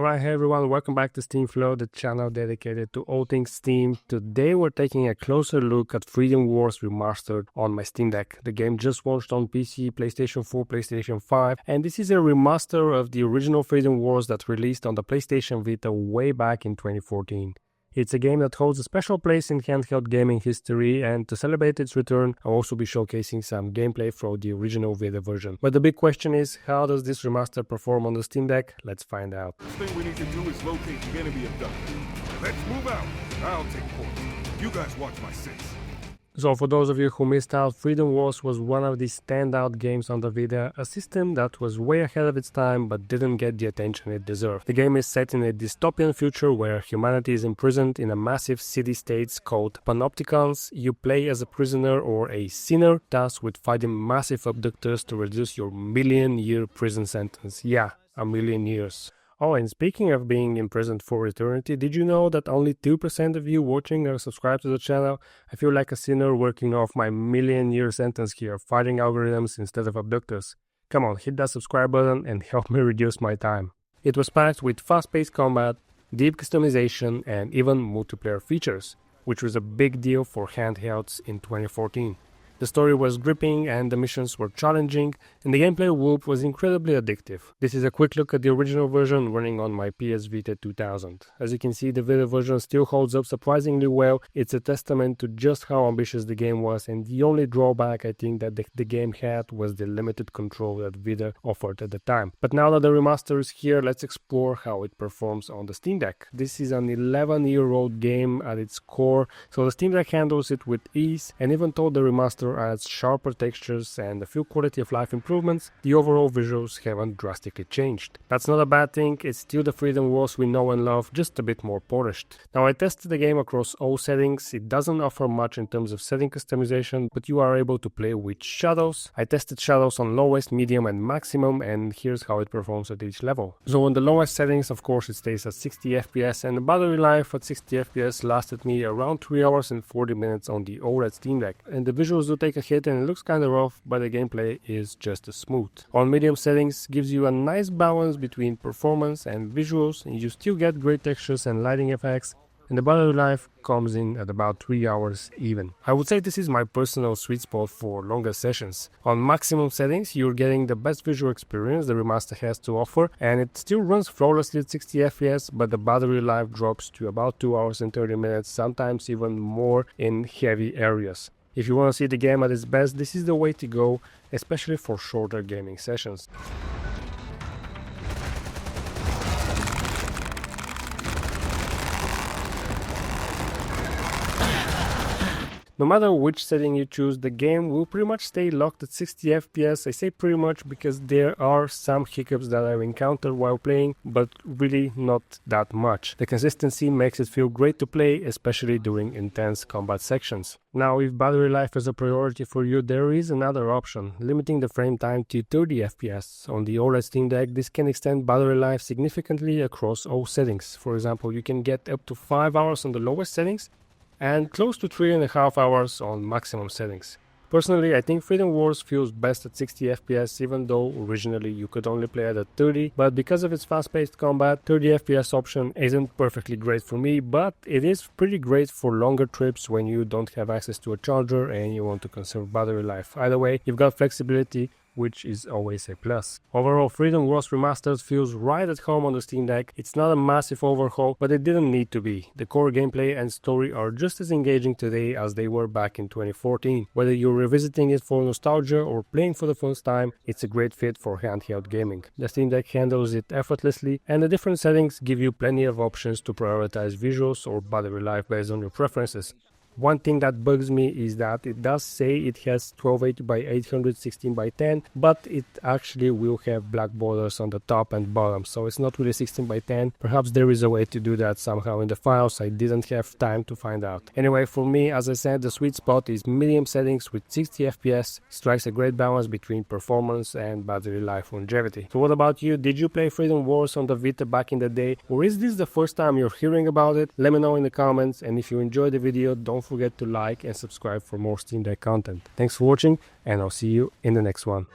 Alright, hey everyone, welcome back to Steam Flow, the channel dedicated to all things Steam. Today we're taking a closer look at Freedom Wars Remastered on my Steam Deck. The game just launched on PC, PlayStation 4, PlayStation 5, and this is a remaster of the original Freedom Wars that released on the PlayStation Vita way back in 2014. It's a game that holds a special place in handheld gaming history, and to celebrate its return, I'll also be showcasing some gameplay from the original Vita version. But the big question is, how does this remaster perform on the Steam Deck? Let's find out. First thing we need to do is locate the enemy abductor. Let's move out. I'll take point. You guys watch my six. So for those of you who missed out, Freedom Wars was one of the standout games on the Vita, a system that was way ahead of its time but didn't get the attention it deserved. The game is set in a dystopian future where humanity is imprisoned in a massive city-states called panopticons. You play as a prisoner or a sinner, tasked with fighting massive abductors to reduce your million-year prison sentence. Yeah, a million years. Oh, and speaking of being imprisoned for eternity, did you know that only 2% of you watching are subscribed to the channel? I feel like a sinner working off my million-year sentence here, fighting algorithms instead of abductors. Come on, hit that subscribe button and help me reduce my time. It was packed with fast-paced combat, deep customization, and even multiplayer features, which was a big deal for handhelds in 2014. The story was gripping and the missions were challenging, and the gameplay loop was incredibly addictive. This is a quick look at the original version running on my PS Vita 2000. As you can see, the Vita version still holds up surprisingly well. It's a testament to just how ambitious the game was, and the only drawback I think that the game had was the limited control that Vita offered at the time. But now that the remaster is here, let's explore how it performs on the Steam Deck. This is an 11-year-old game at its core, so the Steam Deck handles it with ease, and even though the remaster adds sharper textures and a few quality of life improvements, the overall visuals haven't drastically changed. That's not a bad thing, it's still the Freedom Wars we know and love, just a bit more polished. Now I tested the game across all settings. It doesn't offer much in terms of setting customization, but you are able to play with shadows. I tested shadows on lowest, medium and maximum, and here's how it performs at each level. So on the lowest settings, of course, it stays at 60 FPS, and the battery life at 60 FPS lasted me around 3 hours and 40 minutes on the OLED Steam Deck, and the visuals do take a hit and it looks kinda rough, but the gameplay is just as smooth. On medium settings gives you a nice balance between performance and visuals, and you still get great textures and lighting effects, and the battery life comes in at about 3 hours even. I would say this is my personal sweet spot for longer sessions. On maximum settings you're getting the best visual experience the remaster has to offer, and it still runs flawlessly at 60 FPS, but the battery life drops to about 2 hours and 30 minutes, sometimes even more in heavy areas. If you want to see the game at its best, this is the way to go, especially for shorter gaming sessions. No matter which setting you choose, the game will pretty much stay locked at 60 FPS. I say pretty much because there are some hiccups that I've encountered while playing, but really not that much. The consistency makes it feel great to play, especially during intense combat sections. Now, if battery life is a priority for you, there is another option, limiting the frame time to 30 FPS. On the OLED Steam Deck, this can extend battery life significantly across all settings. For example, you can get up to 5 hours on the lowest settings, and close to 3.5 hours on maximum settings. Personally, I think Freedom Wars feels best at 60 FPS, even though originally you could only play it at 30, but because of its fast-paced combat, 30 FPS option isn't perfectly great for me, but it is pretty great for longer trips when you don't have access to a charger and you want to conserve battery life. Either way, you've got flexibility, which is always a plus. Overall, Freedom Wars Remastered feels right at home on the Steam Deck. It's not a massive overhaul, but it didn't need to be. The core gameplay and story are just as engaging today as they were back in 2014. Whether you're revisiting it for nostalgia or playing for the first time, it's a great fit for handheld gaming. The Steam Deck handles it effortlessly, and the different settings give you plenty of options to prioritize visuals or battery life based on your preferences. One thing that bugs me is that it does say it has 1280 by 800 16 by 10, but it actually will have black borders on the top and bottom, so it's not really 16 by 10. Perhaps there is a way to do that somehow in the files. I didn't have time to find out. Anyway, for me, as I said, the sweet spot is medium settings with 60 FPS. Strikes a great balance between performance and battery life longevity. So what about you? Did you play Freedom Wars on the Vita back in the day, or is this the first time you're hearing about it? Let me know in the comments, and if you enjoyed the video, don't forget to like and subscribe for more Steam Deck content. Thanks for watching, and I'll see you in the next one.